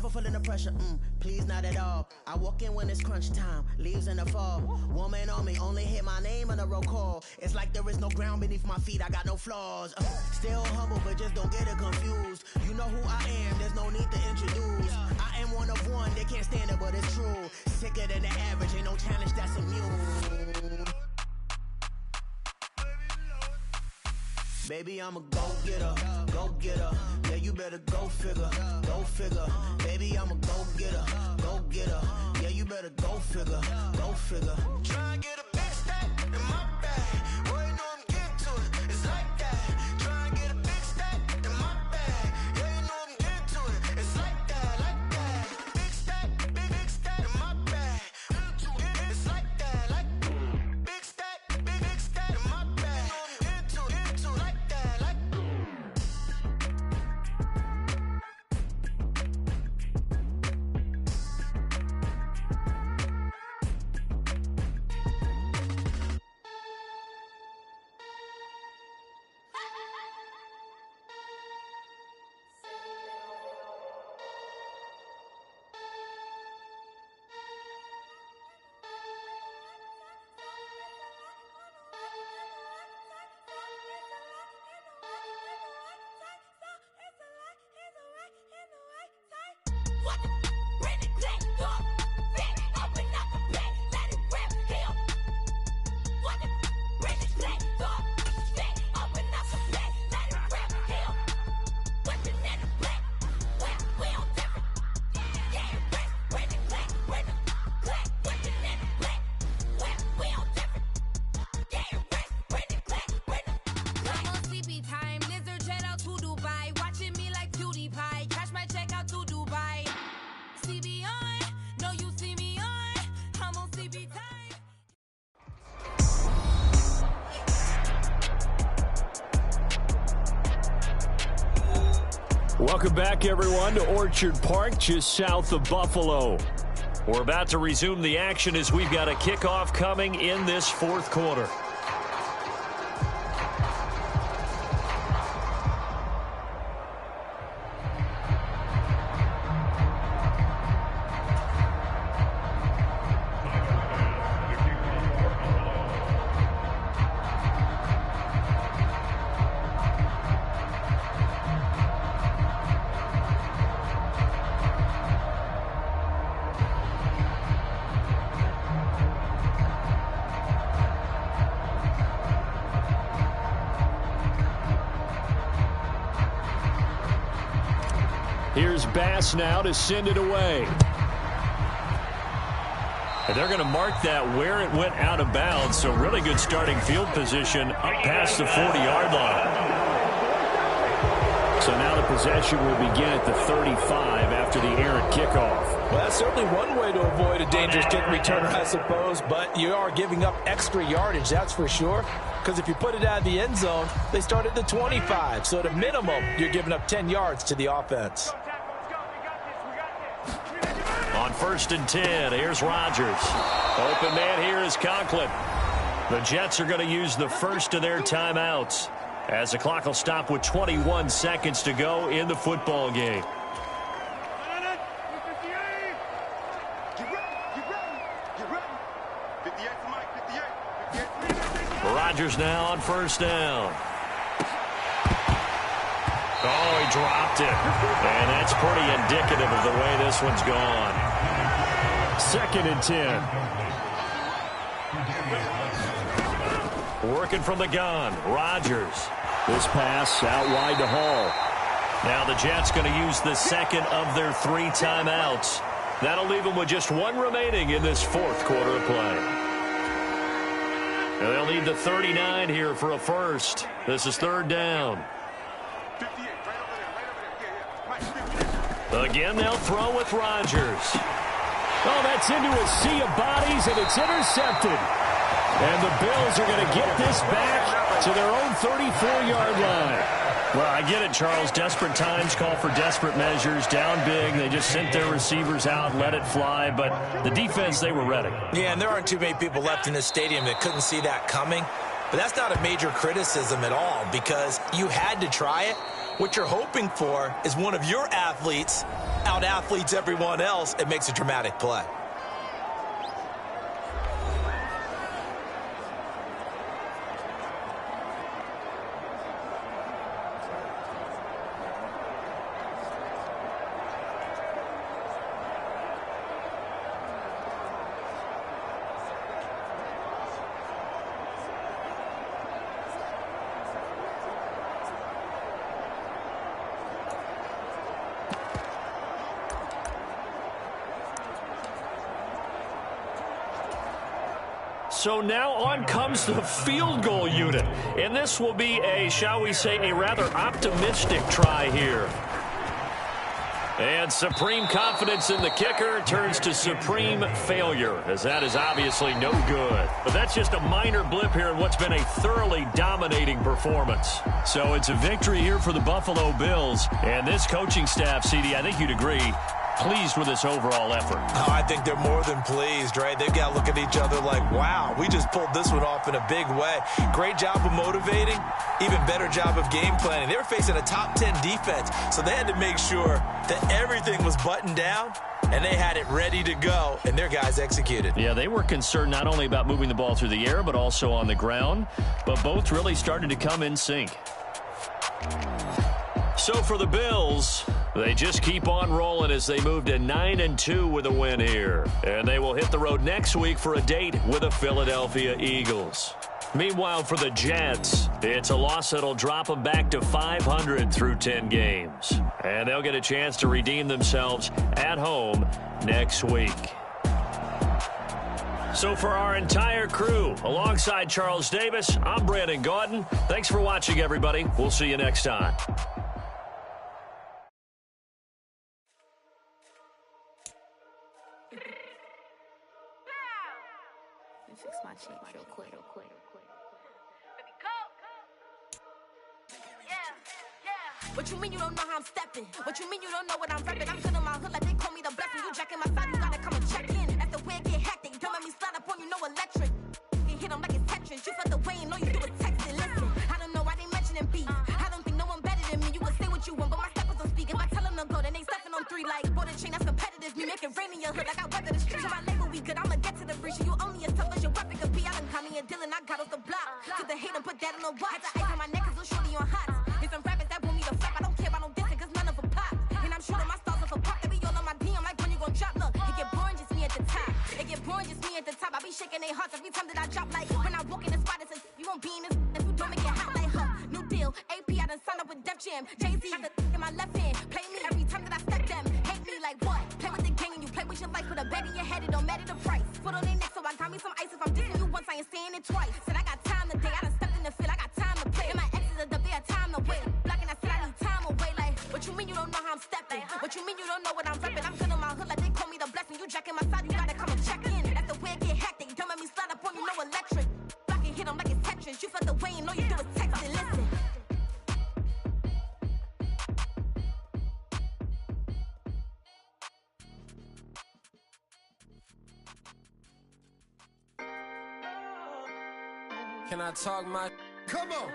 never feeling the pressure, please not at all. I walk in when it's crunch time, leaves in the fall. Woman on me, only hit my name on the roll call. It's like there is no ground beneath my feet, I got no flaws. Still humble, but just don't get it confused. You know who I am, there's no need to introduce. I am one of one, they can't stand it, but it's true. Sicker than the average, ain't no challenge that's immune. Baby, I'm a go-getter, go-getter. Yeah, you better go figure, go figure. Baby, I'm a go-getter, go-getter. Yeah, you better go figure, go figure. Try and get a big stack in my bag. Boy, you know I'm getting to it, it's like that. Try and get a big stack in my bag. Yeah, you know I'm getting to it, it's like that, like that. Big stack in my bag. It's like that, like big stack in my bag. Into like that, like. Welcome back, everyone, to Orchard Park, just south of Buffalo. We're about to resume the action as we've got a kickoff coming in this fourth quarter. Here's Bass now to send it away. And they're going to mark that where it went out of bounds. So really good starting field position up past the 40-yard line. So now the possession will begin at the 35 after the errant kickoff. Well, that's certainly one way to avoid a dangerous kick returner, I suppose. But you are giving up extra yardage, that's for sure. Because if you put it out of the end zone, they start at the 25. So at a minimum, you're giving up 10 yards to the offense. On 1st and 10, here's Rodgers. Open man here is Conklin. The Jets are going to use the first of their timeouts as the clock will stop with 21 seconds to go in the football game. Rodgers now on 1st down. Oh, he dropped it. And that's pretty indicative of the way this one's gone. 2nd and 10. Working from the gun. Rodgers. This pass out wide to Hall. Now the Jets going to use the second of their 3 timeouts. That'll leave them with just 1 remaining in this fourth quarter of play. And they'll need the 39 here for a first. This is 3rd down. Again, they'll throw with Rodgers. Oh, that's into a sea of bodies, and it's intercepted. And the Bills are going to get this back to their own 34-yard line. Well, I get it, Charles. Desperate times call for desperate measures. Down big, they just sent their receivers out, let it fly. But the defense, they were ready. Yeah, and there aren't too many people left in this stadium that couldn't see that coming. But that's not a major criticism at all because you had to try it. What you're hoping for is one of your athletes out-athletes everyone else and makes a dramatic play. So now on comes the field goal unit. And this will be a, shall we say, a rather optimistic try here. And supreme confidence in the kicker turns to supreme failure, as that is obviously no good. But that's just a minor blip here in what's been a thoroughly dominating performance. So it's a victory here for the Buffalo Bills. And this coaching staff, CD, I think you'd agree, pleased with this overall effort. Oh, I think they're more than pleased, right? They've got to look at each other like, wow, we just pulled this one off in a big way. Great job of motivating, even better job of game planning. They were facing a top 10 defense, so they had to make sure that everything was buttoned down and they had it ready to go, and their guys executed. Yeah, they were concerned not only about moving the ball through the air, but also on the ground, but both really started to come in sync. So for the Bills, they just keep on rolling as they move to 9-2 with a win here. And they will hit the road next week for a date with the Philadelphia Eagles. Meanwhile, for the Jets, it's a loss that'll drop them back to 500 through 10 games. And they'll get a chance to redeem themselves at home next week. So for our entire crew, alongside Charles Davis, I'm Brandon Gaudin. Thanks for watching, everybody. We'll see you next time. Fix my cheek real quick. Baby, go. Yeah. What you mean you don't know how I'm stepping? What you mean you don't know what I'm repping? I'm good on my hood like they call me the blessing. You jacking my side, you gotta come and check in. That's the way it get hectic. Don't let me slide up on you, no electric. You hit them like it's Tetris. You felt the way and know you do it texting. Listen, I don't know why they mentioning beef. I don't think no one better than me. You can say what you want, but my steppers don't speak. If I tell them to go, then they stepping on 3 like border chain. That's competitive. Me make it rain in your hood like I weather the street. So my label we good. I'ma get to the breach. You only as tough as your weapon could be. I done caught me and Dylan. I got off the block. Took the hate and put that on the watch. The ice on my neck is little shorty on hot. There's some rappers that want me to flap. I don't care about no dissing cause none of them pop. And I'm shooting my stars off a pop. They be all on my DM like when you gon' drop. Look, it get boring just me at the top. It get boring just me at the top. I be shaking their hearts every time that I drop. Like when I walk in the spot, it says you won't be in this. If you don't make it hot like huh. New deal. AP I done signed up with Def Jam. Jay-Z got the in my left hand. Play me every time that I step them. Hate me like what? Play with the gang and you play with your life. Put a bag in your head, it don't matter the price. Put on their neck so I got me some ice. If I'm dissing you once, I ain't saying it twice. Said I got time today. I done stepped in the field. I got time to play. And my exes are up there, time to wait. Blocking, I said I need time away. Like, what you mean you don't know how I'm stepping? What you mean you don't know what I'm repping? I'm good on my hood like they call me the blessing. You jacking my side, you gotta come and check in. That's the way it get hectic. Don't let me slide up on you, no electric. Blocking, hit them like it's Tetris. You felt the way and know you do it texting. Listen. Can I talk my... Come on.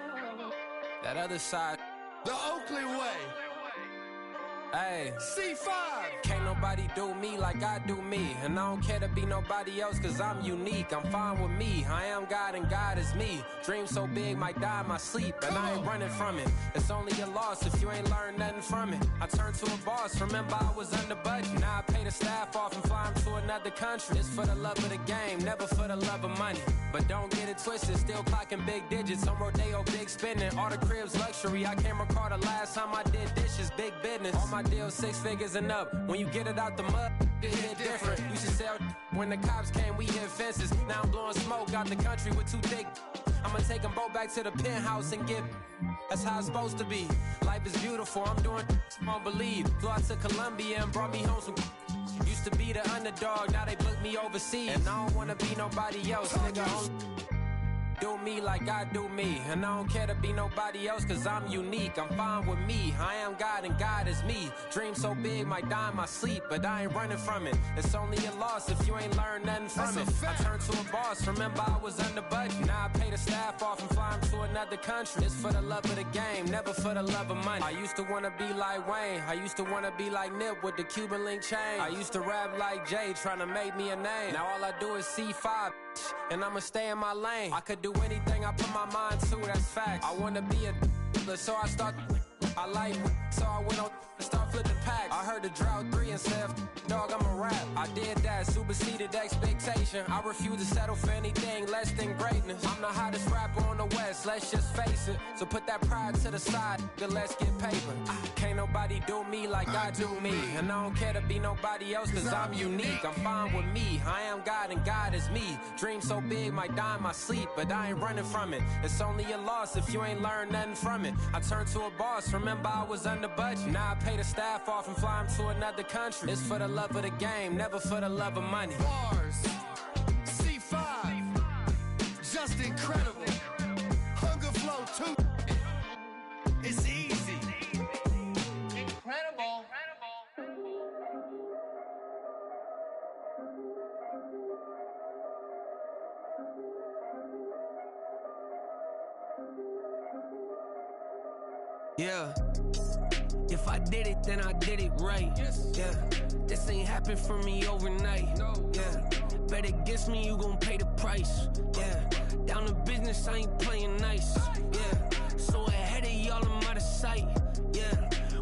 That other side. The Oakley way. Hey. C5. Can't nobody do me like I do me. And I don't care to be nobody else cause I'm unique. I'm fine with me. I am God and God is me. Dream so big might die in my sleep. And I ain't running from it. It's only a loss if you ain't learned nothing from it. I turned to a boss. Remember I was under budget. Now I pay the staff off and fly them to another country. It's for the love of the game, never for the love of money. But don't get it twisted, still clocking big digits. On Rodeo, big spending. All the cribs luxury. I can't recall the last time I did dishes. Big business. All my deals 6 figures and up. When you get it out the mud, it hit different. You should sell when the cops came, we hit fences. Now I'm blowing smoke out the country with 2 thick. I'ma take them both back to the penthouse and get. That's how it's supposed to be. Life is beautiful, I'm doing won't believe. Flew out to Colombia and brought me home some. Used to be the underdog, now they book me overseas. And I don't wanna be nobody else, nigga. Do me like I do me. And I don't care to be nobody else cause I'm unique. I'm fine with me. I am God and God is me. Dream so big might die in my sleep. But I ain't running from it. It's only a loss if you ain't learned nothing from it. I turned to a boss. Remember I was under budget. Now I pay the staff off and fly them to another country. It's for the love of the game, never for the love of money. I used to want to be like Wayne. I used to want to be like Nip with the Cuban link chain. I used to rap like Jay, trying to make me a name. Now all I do is C5, and I'ma stay in my lane. I could do anything I put my mind to, that's facts. I want to be a so I start. I like, so I went on and start flipping packs. I heard the drought 3 and said, dog, I'm a rap. I did that, superseded expectation. I refuse to settle for anything less than greatness. I'm the hottest rapper on the West, let's just face it. So put that pride to the side, then let's get paper. Can't nobody do me like I do me. And I don't care to be nobody else, cause I'm unique. I'm fine with me, I am God and God is me. Dream so big, might die in my sleep, but I ain't running from it. It's only a loss if you ain't learned nothing from it. I turned to a boss, remember I was under budget. Now I pay the staff off and fly them to another country. It's for the love of the game, never for the love of money. Bars, C5, just incredible. Hunger Flow 2, it's easy. Incredible. Yeah, if I did it, then I did it right. Yeah, this ain't happened for me overnight. Yeah, bet against me, you gon' pay the price. Yeah, down to business, I ain't playing nice. Yeah, so ahead of y'all, I'm out of sight. Yeah,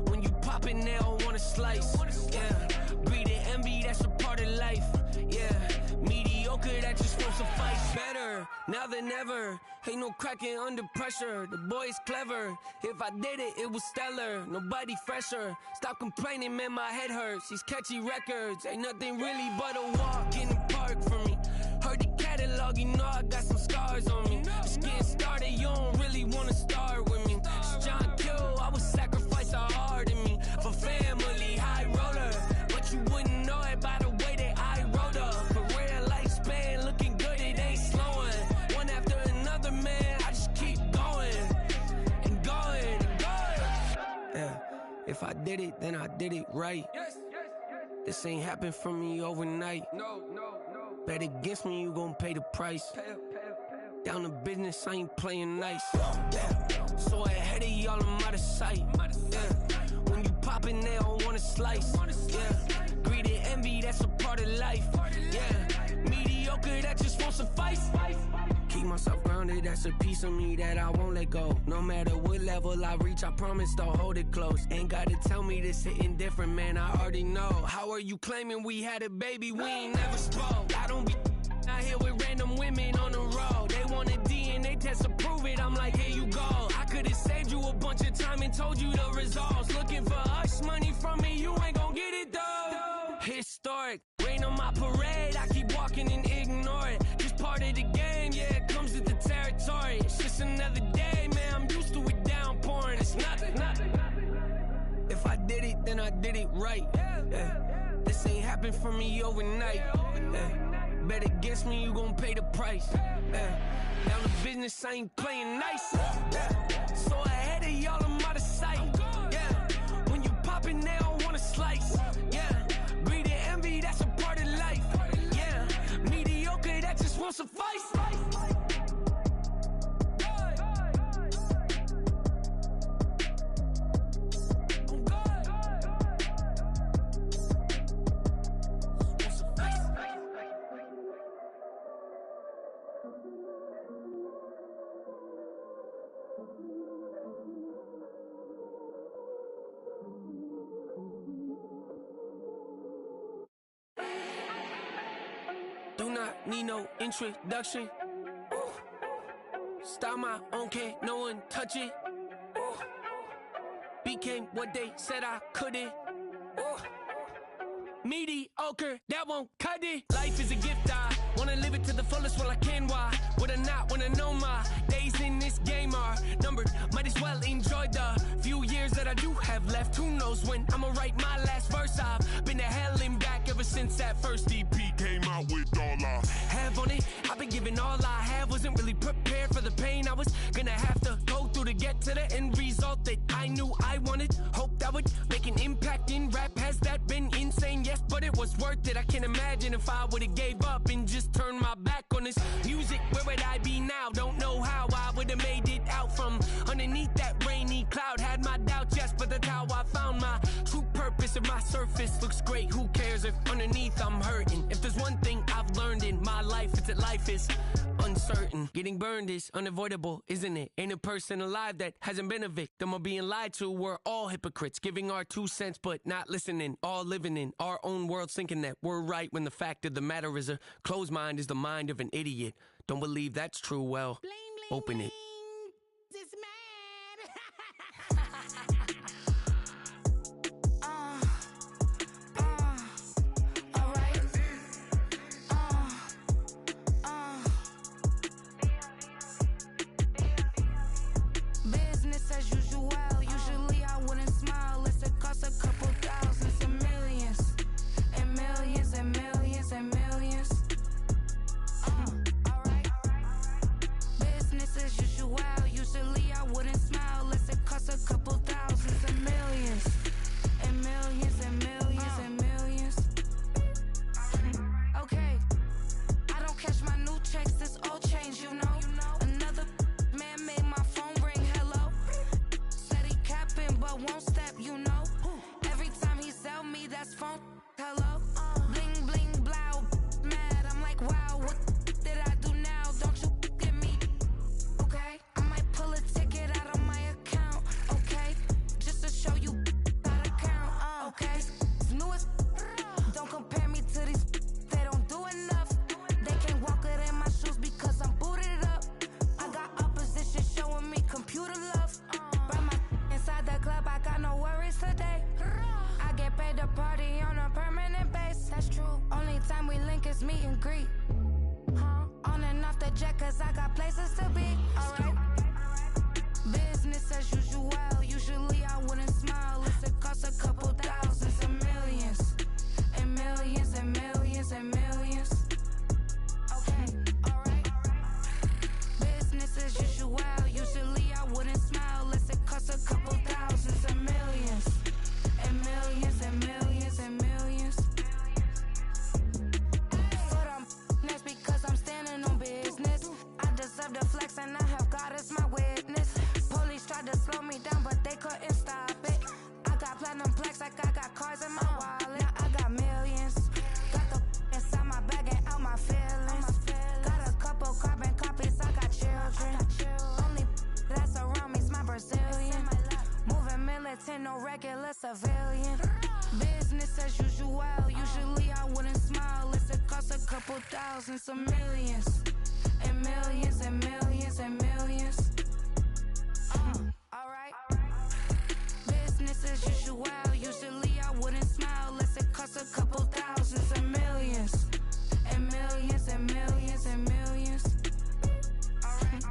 when you poppin', they don't wanna slice. Yeah, breed and envy, that's a part of life. Yeah, mediocre, that just won't suffice. Better now than ever. Ain't no cracking under pressure. The boy's clever. If I did it, it was stellar. Nobody fresher. Stop complaining, man, my head hurts. These catchy records ain't nothing really but a walk in the park for me. Heard the catalog, you know I got some scars on me. Just getting started, you don't really wanna start with me. It's John Kill, I would sacrifice a heart in me for family, high roller. But you wouldn't know it by the way that I wrote up. Career lifespan looking good, it ain't slowing. One after another, man, I just keep going and going and going. Yeah, if I did it, then I did it right. This ain't happened for me overnight. No. Bet against me, you gon' pay the price. Down to business, I ain't playing nice. Yeah, so ahead of y'all, I'm out of sight. Yeah, when you poppin', they don't wanna slice. Yeah, greed and envy, that's a part of life. Yeah, mediocre, that just won't suffice. Keep myself grounded, that's a piece of me that I won't let go. No matter what level I reach, I promise to hold it close. Ain't gotta tell me this hitting different, man, I already know. How are you claiming we had a baby, we ain't never spoke? I don't be out here with random women on the road. They want a DNA test to prove it, I'm like, here you go. I could've saved you a bunch of time and told you the results. Looking for hush money from me, you ain't gon' get it though. Historic, rain on my parade, I keep walking and ignore it. Just part of the game, yeah, it comes with the territory. It's just another day, man, I'm used to it downpouring. It's nothing. If I did it, then I did it right. Yeah. This ain't happened for me overnight. Yeah. Bet against me, you gon' pay the price. Yeah. Down to business, I ain't playing nice. Yeah. So ahead of y'all, I'm out of sight. Yeah. When you poppin', they don't wanna slice. Yeah. Greed and envy, that's a part of life. Yeah. Mediocre, that just won't suffice. Do not need no introduction. Start my own, can't no one touch it. Became what they said I couldn't. Mediocre, that won't cut it. Life is a gift, I wanna live it to the fullest while I can. Why would I not wanna know my days in this game are numbered? Might as well enjoy the few years that I do have left. Who knows when I'ma write my last verse? I've been to hell and back ever since that first EP came out with all I have on it. I've been giving all I have, wasn't really prepared for the pain I was gonna have to go through to get to the end result that I knew I wanted. Hoped I would make an impact in rap. Has that been insane? Yes, but it was worth it. I can't imagine if I would've gave up and just turned my back on this music. Where would I be now? Don't know how I would've made it out how I found my true purpose. If my surface looks great, who cares if underneath I'm hurting? If there's one thing I've learned in my life, it's that life is uncertain. Getting burned is unavoidable, isn't it? Ain't a person alive that hasn't been a victim of being lied to. We're all hypocrites, giving our 2 cents but not listening, all living in our own world, thinking that we're right when the fact of the matter is a closed mind is the mind of an idiot. Don't believe that's true, well, Bling, bling, open it. bling. It's business as usual. Usually I wouldn't smile. It costs a couple thousands and millions. And millions and millions and millions. Alright. Business as usual. Usually I wouldn't smile. It costs a couple thousands and millions. And millions and millions and millions. Okay. I don't catch my new checks, this old change, you know. Another man made my phone ring, hello. Said he capping but won't step, you know. Every time he sell me, that's phone, hello. Bling, bling, blow, mad, I'm like, wow, what did I do now? Don't you get me, okay? I might pull a ticket out of my account, okay? Just to show you how to count, okay? It's new as don't compare me to these, they don't do enough. They can't walk it in my shoes because I'm booted up. I got opposition showing me computer love. Brought my inside the club, I got no worries today. I get paid to party on a permanent base. That's true. Only time we link is meet and greet. On and off the jet, cause I got places to be. Alright. Business as usual. Usually I wouldn't smile. It costs a couple thousands and millions. And millions and millions and millions. Okay, alright. Business as usual. Usually I wouldn't smile. It costs a couple thousands and millions. And millions and millions and millions. But I'm next because I'm standing on business. I deserve the flex and I have God as my witness. Police tried to slow me down but they couldn't stop it. I got platinum plaques like I got cars in my wallet. I got millions. Got the inside my bag and out my feelings. Got a couple carbon copies, I got children. Only that's around me's my Brazilian. Moving militant, no regular civilian. Business as usual. Usually I wouldn't smile. It costs a couple thousands of millions. And millions and millions and millions. Alright. Business as usual. Usually I wouldn't smile. It costs a couple thousands and millions. And millions and millions and millions. Alright.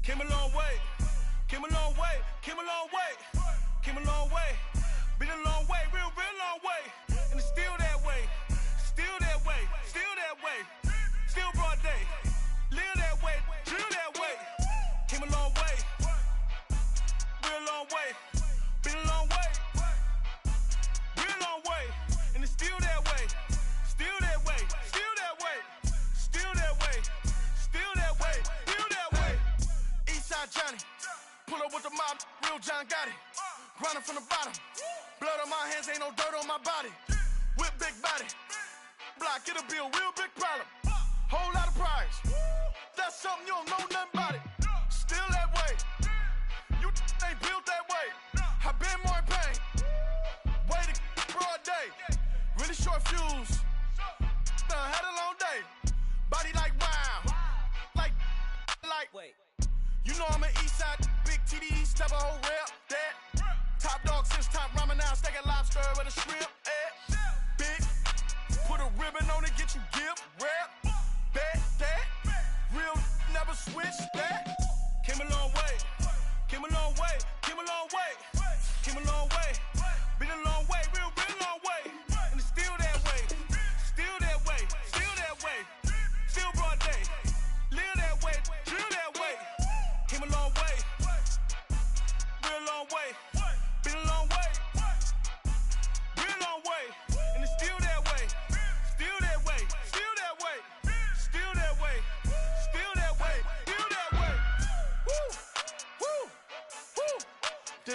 Came a long way, came a long way, came a long way, came a long way. Been a long way, real long way. And it's still that way, still that way, still that way. Still broad day, live that way, drill that way. Came a long way, real long way. Been a long way, real long way. And it's still that way, still that way, still that way, still that way, still that way, still that way. Eastside Johnny, pull up with the mob, real John got it. Grinding from the bottom, blood on my hands, ain't no dirt on my body. Whip big body, block, it'll be a real big problem. Whole lot of prize, that's something you don't know nothing about it. Still that way, you ain't built that way. I been more in pain, way to broad day. Really short fuse, done had a long day. Body like wow, like, wait. You know I'm an east side, big TDE, step a whole rep, that. Top dog since top ramen now, steak and lobster with a shrimp, big, put a ribbon on it, get you gift, rap, bet that. Real never switch that. Came a long way, came a long way, came a long way, came a long way. Been a long way, real long way. And it's still that way, still that way, still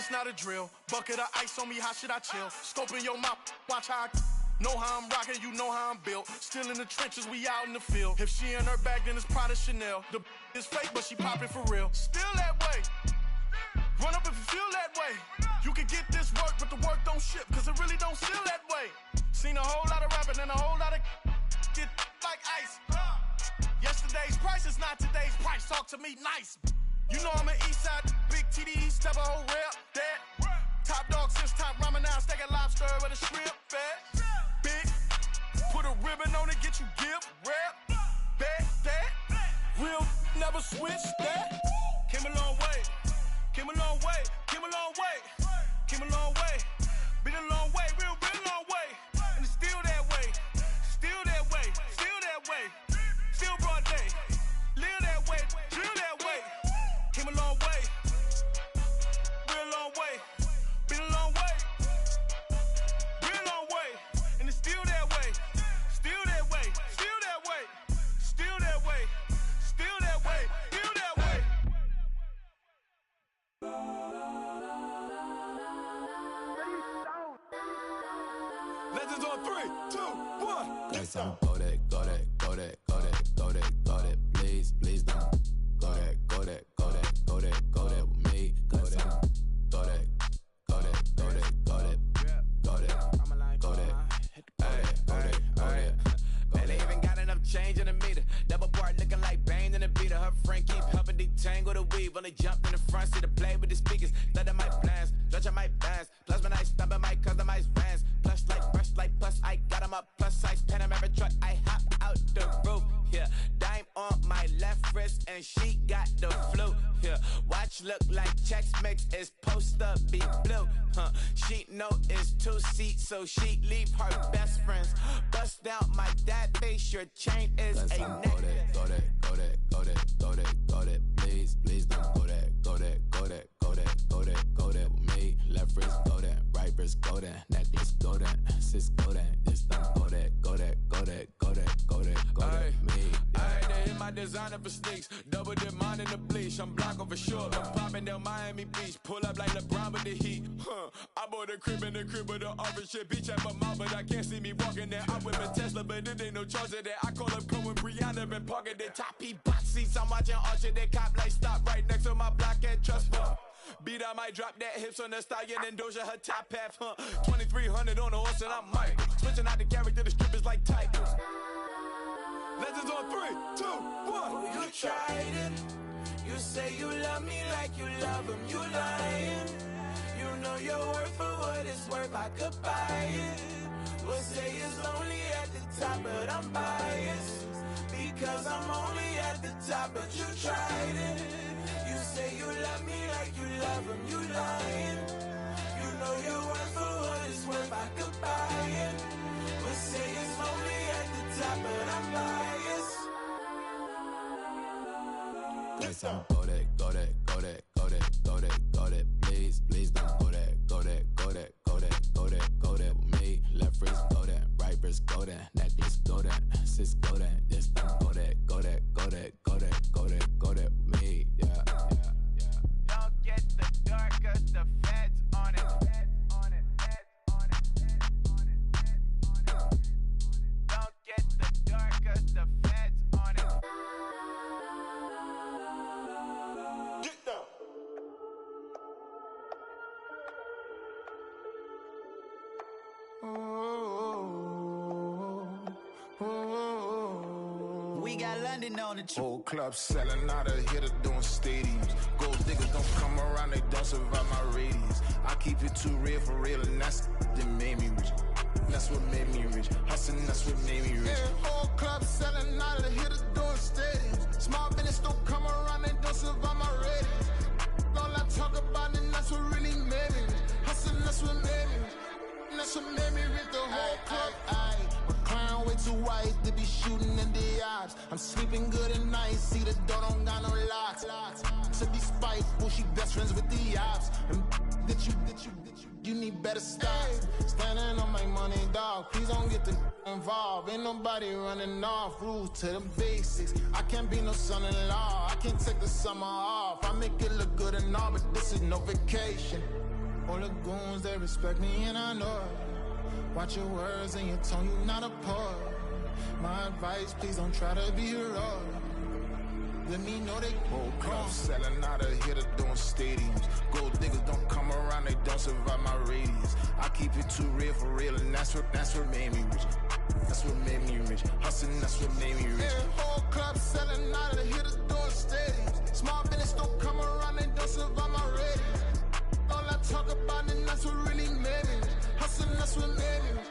it's not a drill. Bucket of ice on me, how should I chill? Scope in your mouth, watch how I know how I'm rocking, you know how I'm built. Still in the trenches, we out in the field. If she in her bag, then it's Prada Chanel. The is fake, but she poppin' for real. Still that way. Run up if you feel that way. You can get this work, but the work don't ship, cause it really don't feel that way. Seen a whole lot of rapping and a whole lot of get like ice. Yesterday's price is not today's price. Talk to me nice. You know I'm an east side, big TDE, step a whole rep, that. Top dog since top ramen now, steak a lobster with a shrimp, fat. Big, put a ribbon on it, get you give, rep, bet, that. Real, never switch, that. Came a long way, came a long way, came a long way, came a long way. Been a long way, real long way. And it's still that way, still that way, still that way. Still broad day, live that way, drill that way. Came a long way, real long way. Been a long way, real long way. And it's still that way, still that way, still that way, still that way, still that way, still that way. Legends on 3, 2, 1. Let's go that, go that, go that, go that, go that, go that. Please, please don't. Go that, go that, go that, go that, go that with me. Go that, go that, go that, go that, go that, go that, go that, go that, go that. Man, they even got enough change in the meter. Double part looking like Bane in the beater. Her friend keep helping detangle the weave. When they jumped in the front seat to play with the speakers. Study my plans, judge my bands. Plus when I stumble my customized vans. Plush like brush like plus I got 'em up. Plus size Panamera truck. I hop out the roof. Yeah, dime on my left wrist and she got the flu. Yeah, watch look like Chex Mix is supposed to be blue. She know it's 2 seats, so she leave her best friends. Bust down my dad face, your chain is Let's a go neck. that, go that, go that, go that, go that, go that. Please, please don't go that, go that, go that, go that, go that, go that with me. Left wrist go that, right wrist go that, necklace go that, sis go that, this don't go that, go that, go that, go that, go that, go that with me. Alright, they hit my designer for sneaks. Double dip mine in the bleach. I'm Blanco for sure. I'm popping down Miami Beach. Pull up like LeBron with the heat. I bought a crib in the crib with the office shit. Beach at my mouth, but I can't see me walking there. I'm with a Tesla, but it ain't no charge of that. I call up Cohen, Brianna, been parking the top P box seats. I'm watching Archer, they cop like stop right next to my block at Trust Fund. Beat, I might drop that hips on the stallion and Doja her top half, 2300 on the horse and I'm Mike. Switching out the character, the strip is like Tigers. Legends on 3, 2, 1. Oh, you tried it. You say you love me like you love him. You lying. You know your worth for what it's worth. I could buy it. We'll say it's lonely at the top, but I'm biased because I'm only at the top. But you tried it. You say you love me like you love him. You lying. You know your worth for what it's worth. I could buy it. We'll say it's lonely at the top, but I'm biased. Let's go that, go that, go that, go that, go that, go that. Please, please don't go that, go that, go that, go that, go that, go that with me. Left wrist go that, right wrist go that, necklace go that, sis go that, this don't go that, go that, go that, go that, go that, go that with me. Yeah, yeah, yeah. Don't get the dark, cause the feds on it. Don't get the dark, cause the feds on it. Get down. We got London on the Whole club selling out of hitter doing stadiums. Gold diggers don't come around, they don't survive my radius. I keep it too real for real, and that's that made me rich. That's what made me rich. Hustling, that's what made me rich. Yeah, whole club selling out of hitter doing stadiums. Small business don't come around, they don't survive my radius. All I talk about, and that's what really made me rich. Hustling, that's what made me rich. And that's what made me rich. The whole club. My crown way too white to be shooting in the eyes. I'm sleeping good at night, see the door don't got no locks. To be spiteful, she best friends with the ops. And you need better stop. Standing on my money, dog. Please don't get the involved. Ain't nobody running off. Rules to the basics. I can't be no son-in-law. I can't take the summer off. I make it look good and all, but this is no vacation. All the goons, they respect me and I know it. Watch your words and your tone, you not a poet. My advice, please don't try to be heroic. Let me know they whole club selling out of here to doing stadiums. Gold diggers don't come around, they don't survive my radius. I keep it too real for real, and that's what made me rich. That's what made me rich. Hustling, that's what made me rich. Yeah, whole club selling out of here to doing stadiums. Small business don't come around, they don't survive my radius. All I talk about, and that's what really made me rich. Hustling, that's what made me rich.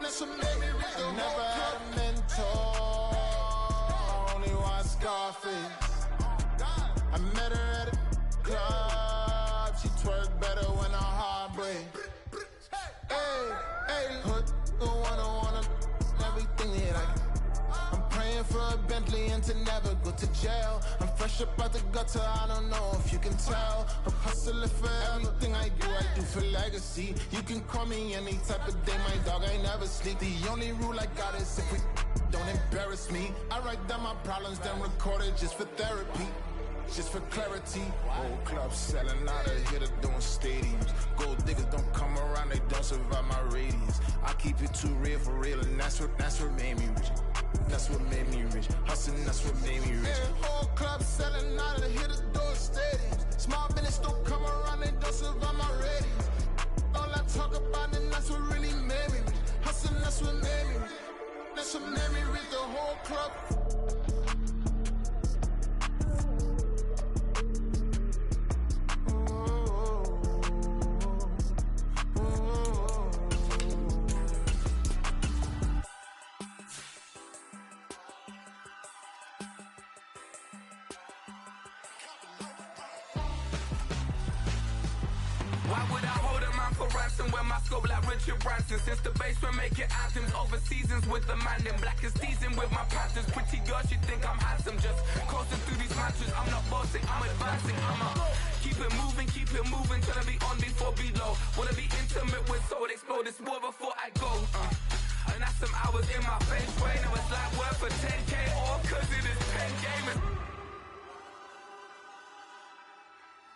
That's what made me rich. I never had a mentor. Only one Scarface. I met her at a club. She twerk better when her heart breaks. Hey, hood, the wanna everything that I'm praying for a Bentley and to never go to jail. I'm fresh up out the gutter, I don't know if you can tell. I'm hustling for everything I do for legacy. You can call me any type of day, my dog, I never sleep. The only rule I got is if we don't embarrass me. I write down my problems, then record it just for therapy. Just for clarity. Whole club selling out of here to doing stadiums. Gold diggers don't come around, they don't survive my radius. I keep it too real for real, and that's what made me rich. That's what made me rich. Hustling, that's what made me rich. Yeah, whole club selling out of here to doing stadiums. Small business don't come around, they don't survive my radius. All I talk about, and that's what really made me rich. Hustling, that's what made me rich. That's what made me rich. The whole club. When my scope like Richard Branson. Since the basement making anthems over seasons with the man in black is seasoned with my patterns. Pretty girls, you think I'm handsome. Just coasting through these matches. I'm not bossing, I'm advancing. Keep it moving, tryna be on before below. Wanna be intimate with soul, explode this war before I go. And that's some hours in my face way. Now it's like work for 10K all cause it is pen gaming.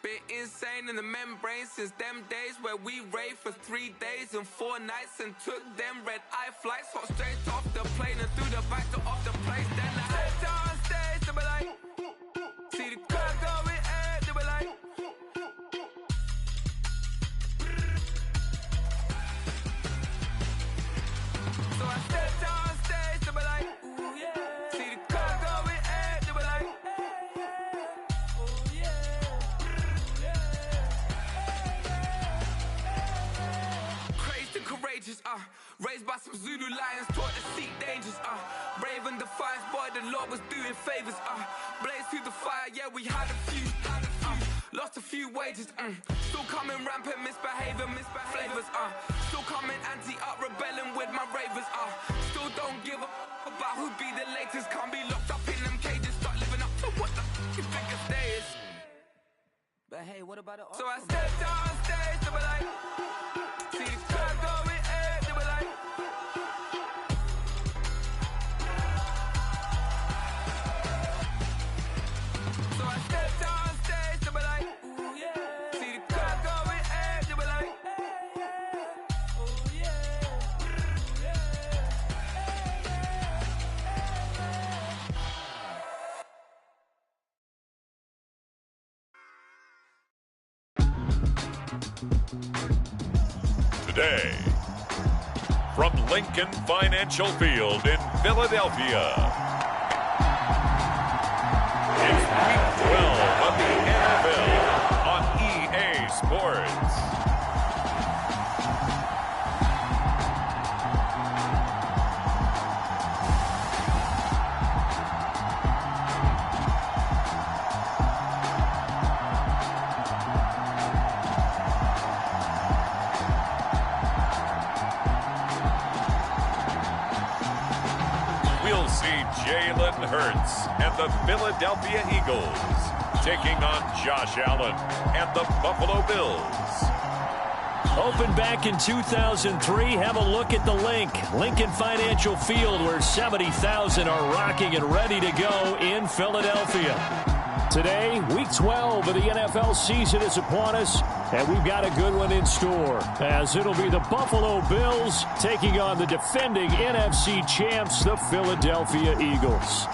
Bit insane in the membrane since them days where we raved for 3 days and 4 nights and took them red eye flights. Hot straight off the plane and through the back door of the place. Then I stepped on stage, they were like, see the crowd going air, they were like, so I stepped on stage, they were like, ooh yeah, see the crowd going air, they were like, oh yeah. Courageous, raised by some Zulu lions, taught to seek dangers, brave and defiant, boy, the Lord was doing favors, blaze through the fire, yeah, we had a few, lost a few wages, still coming rampant, misbehavior, flavors, still coming anti-up, rebelling with my ravers, still don't give up about who be the latest, can't be locked up in them cages, start living up to what the you think of day is. But hey, what about it? So I stepped on stage, they were like, see the crowd going air, they were like, so I stepped on stage, they were like, ooh yeah, see the crowd going air, they were like, oh yeah, Today, from Lincoln Financial Field in Philadelphia, it's Week 12 of the NFL on EA Sports. Jalen Hurts and the Philadelphia Eagles taking on Josh Allen and the Buffalo Bills. Opened back in 2003. Have a look at the Lincoln Financial Field, where 70,000 are rocking and ready to go in Philadelphia. Today, Week 12 of the NFL season is upon us. And we've got a good one in store, as it'll be the Buffalo Bills taking on the defending NFC champs, the Philadelphia Eagles.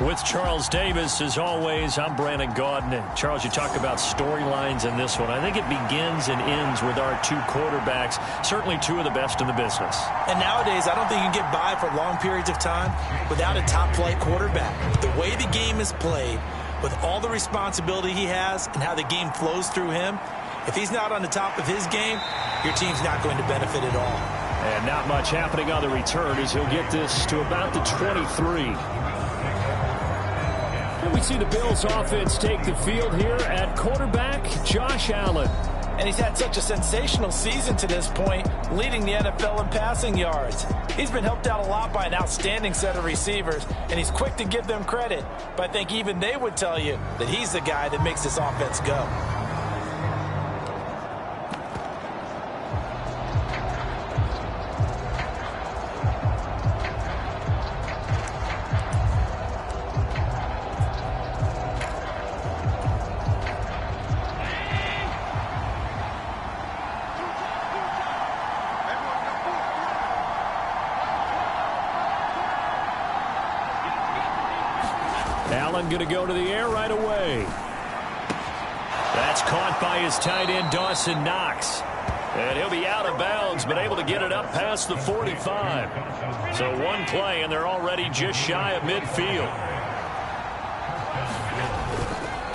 With Charles Davis, as always, I'm Brandon Gaudin. And Charles, you talk about storylines in this one. I think it begins and ends with our two quarterbacks, certainly two of the best in the business. And nowadays, I don't think you can get by for long periods of time without a top-flight quarterback. The way the game is played, with all the responsibility he has and how the game flows through him, if he's not on the top of his game, your team's not going to benefit at all. And not much happening on the return as he'll get this to about the 23. And we see the Bills offense take the field here at quarterback, Josh Allen. And he's had such a sensational season to this point, leading the NFL in passing yards. He's been helped out a lot by an outstanding set of receivers, and he's quick to give them credit. But I think even they would tell you that he's the guy that makes this offense go. Allen going to go to the air right away. That's caught by his tight end, Dawson Knox. And he'll be out of bounds, but able to get it up past the 45. So one play, and they're already just shy of midfield.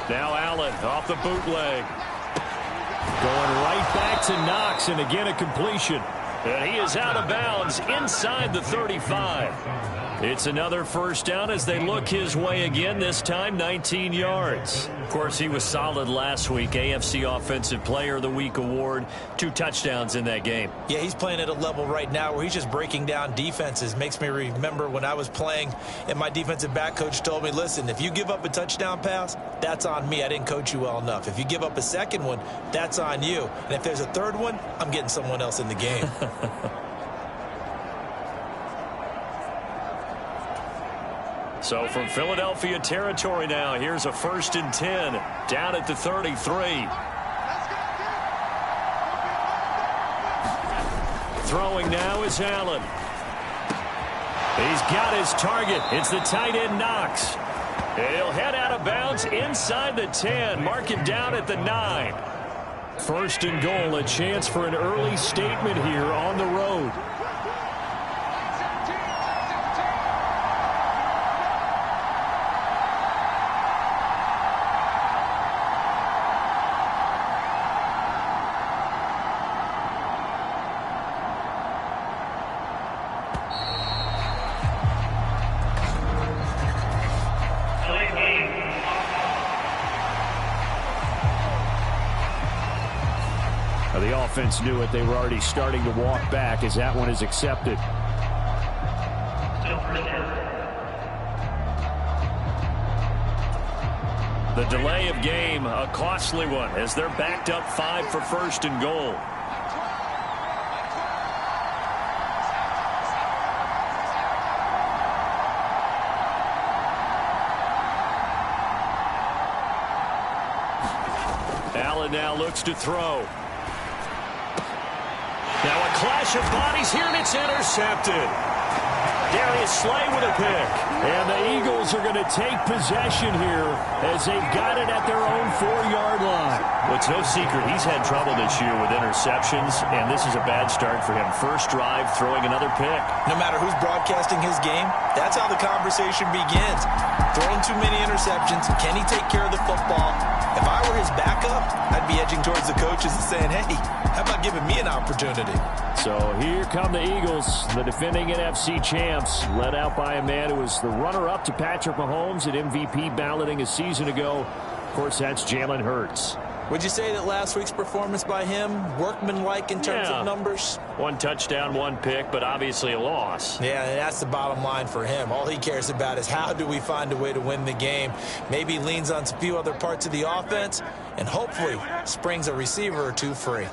Now Allen off the bootleg. Going right back to Knox, and again a completion. And he is out of bounds inside the 35. It's another first down as they look his way again, this time 19 yards. Of course, he was solid last week. AFC Offensive Player of the Week award. 2 touchdowns in that game. Yeah, he's playing at a level right now where he's just breaking down defenses. Makes me remember when I was playing and my defensive back coach told me, listen, if you give up a touchdown pass, that's on me. I didn't coach you well enough. If you give up a second one, that's on you. And if there's a third one, I'm getting someone else in the game. So from Philadelphia territory now, here's a 1st and 10 down at the 33. Throwing now is Allen. He's got his target. It's the tight end Knox. He'll head out of bounds inside the 10. Mark him down at the 9. 1st and goal, a chance for an early statement here on the road. The offense knew it. They were already starting to walk back as that one is accepted. The delay of game, a costly one, as they're backed up 5 for 1st and goal. Allen now looks to throw. Now a clash of bodies here, and it's intercepted. Darius Slay with a pick. And the Eagles are going to take possession here as they've got it at their own 4-yard line. Well, it's no secret he's had trouble this year with interceptions, and this is a bad start for him. First drive, throwing another pick. No matter who's broadcasting his game, that's how the conversation begins. Throwing too many interceptions. Can he take care of the football? If I were his backup, I'd be edging towards the coaches and saying, hey, how about giving me an opportunity? So here come the Eagles, the defending NFC champs, led out by a man who was the runner-up to Patrick Mahomes at MVP balloting a season ago. Of course, that's Jalen Hurts. Would you say that last week's performance by him, workmanlike in terms of numbers? 1 touchdown, 1 pick, but obviously a loss. Yeah, and that's the bottom line for him. All he cares about is how do we find a way to win the game. Maybe leans on a few other parts of the offense, and hopefully springs a receiver or two free.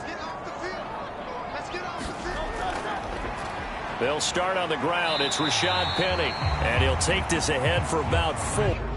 They'll start on the ground. It's Rashad Penny. And he'll take this ahead for about 4.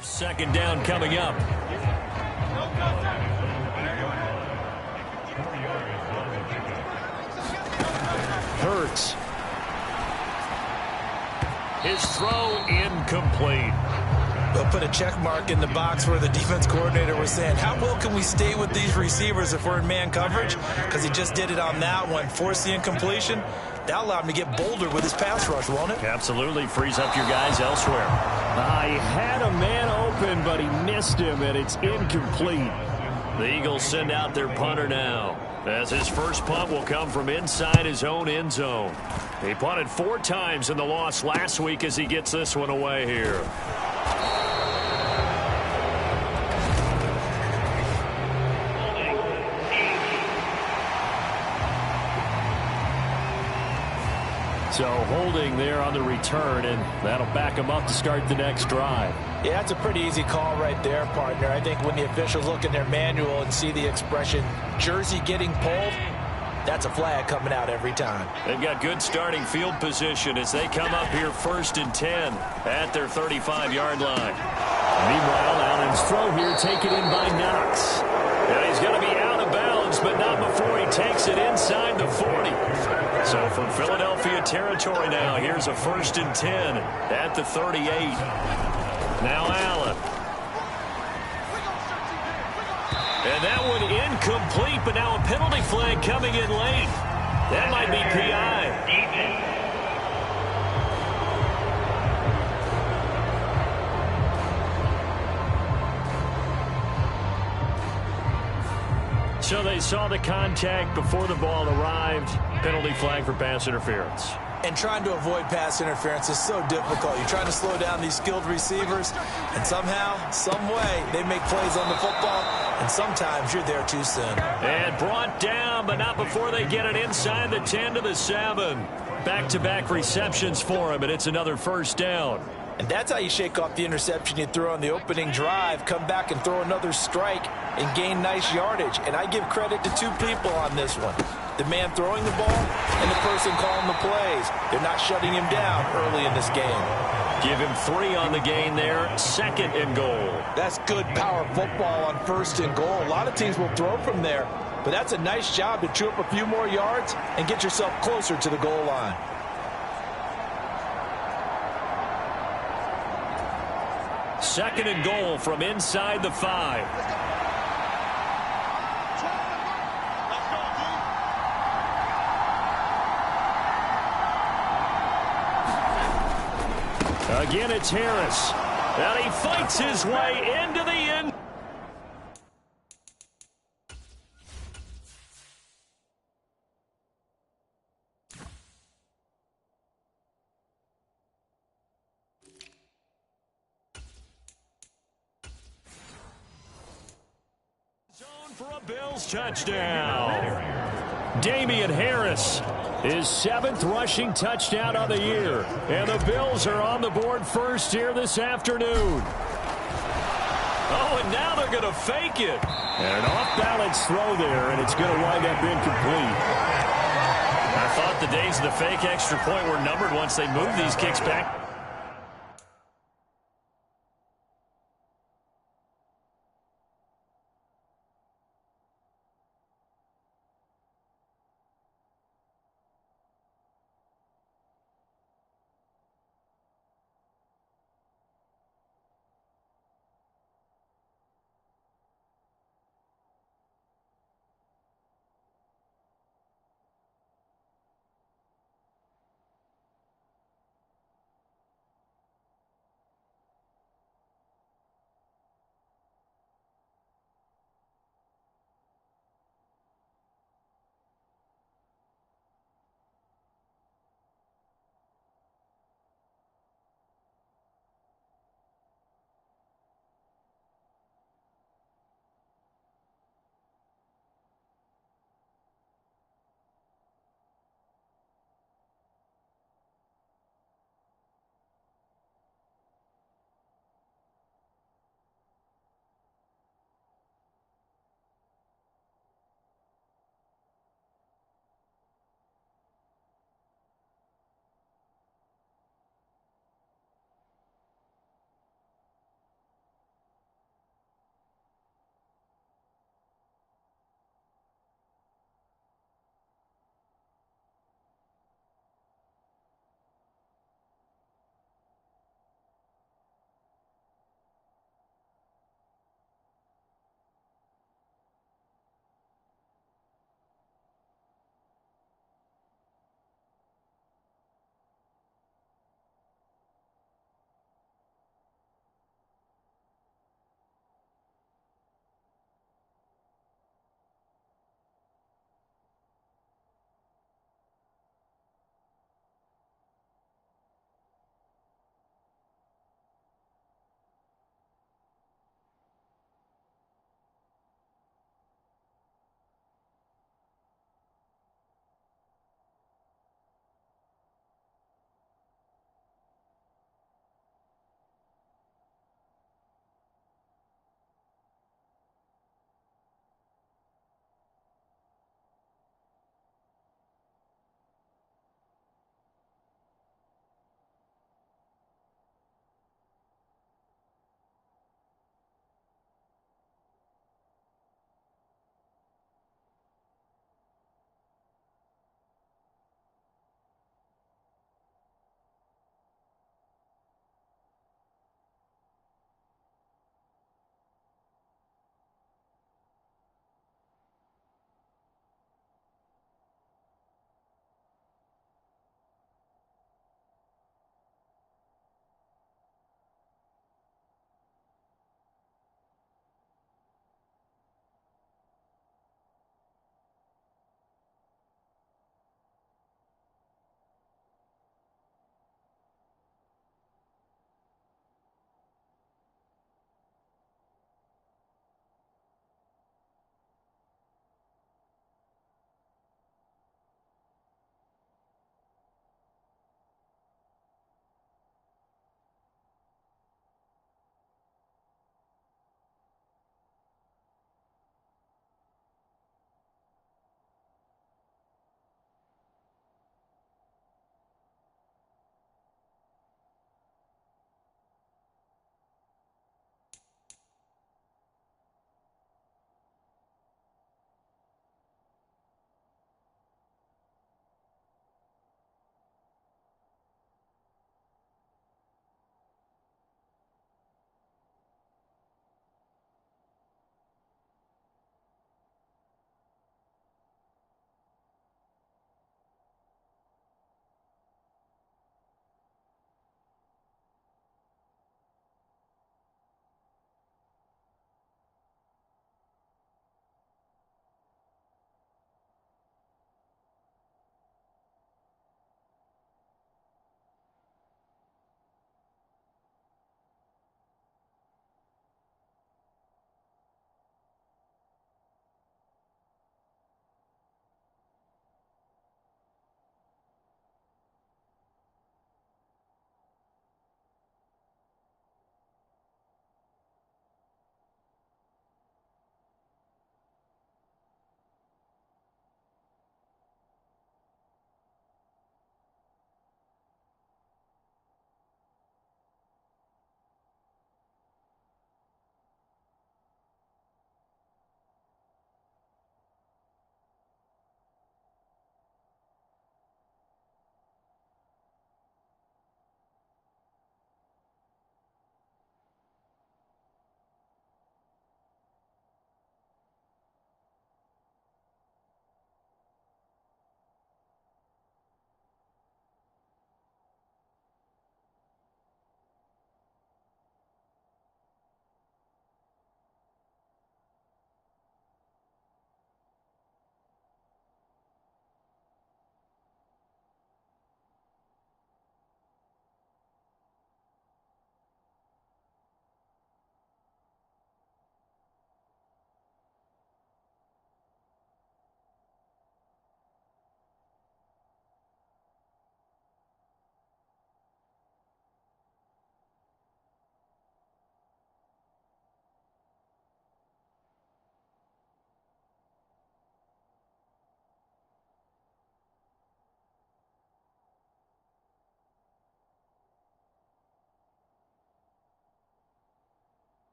Second down coming up. Hurts. His throw incomplete. They'll put a check mark in the box where the defense coordinator was saying, how well can we stay with these receivers if we're in man coverage? Because he just did it on that one, forced the incompletion. That allowed him to get bolder with his pass rush, won't it? Absolutely. Frees up your guys elsewhere. He had a man open, but he missed him, and it's incomplete. The Eagles send out their punter now, as his first punt will come from inside his own end zone. He punted 4 times in the loss last week as he gets this one away here. So holding there on the return, and that'll back him up to start the next drive. Yeah, that's a pretty easy call right there, partner. I think when the officials look in their manual and see the expression jersey getting pulled, that's a flag coming out every time. They've got good starting field position as they come up here 1st and 10 at their 35-yard line. Meanwhile, Allen's throw here taken in by Knox. And he's going to be out of bounds, but not before he takes it inside the 40. So from Philadelphia territory now, here's a 1st and 10 at the 38. Now Allen. And that one incomplete, but now a penalty flag coming in late. That might be PI. So they saw the contact before the ball arrived. Penalty flag for pass interference. And trying to avoid pass interference is so difficult. You're trying to slow down these skilled receivers, and somehow, some way, they make plays on the football, and sometimes you're there too soon. And brought down, but not before they get it inside the 10 to the 7. Back-to-back receptions for him, and it's another 1st down. And that's how you shake off the interception you threw on the opening drive, come back and throw another strike and gain nice yardage. And I give credit to 2 people on this one. The man throwing the ball and the person calling the plays. They're not shutting him down early in this game. Give him 3 on the gain there, 2nd and goal. That's good power football on 1st and goal. A lot of teams will throw from there, but that's a nice job to chew up a few more yards and get yourself closer to the goal line. Second and goal from inside the 5. Again, it's Harris. And he fights his way into the end. For a Bills touchdown. Damian Harris, his 7th rushing touchdown of the year. And the Bills are on the board first here this afternoon. Oh, and now they're going to fake it. And an off-balance throw there, and it's going to wind up incomplete. I thought the days of the fake extra point were numbered once they moved these kicks back.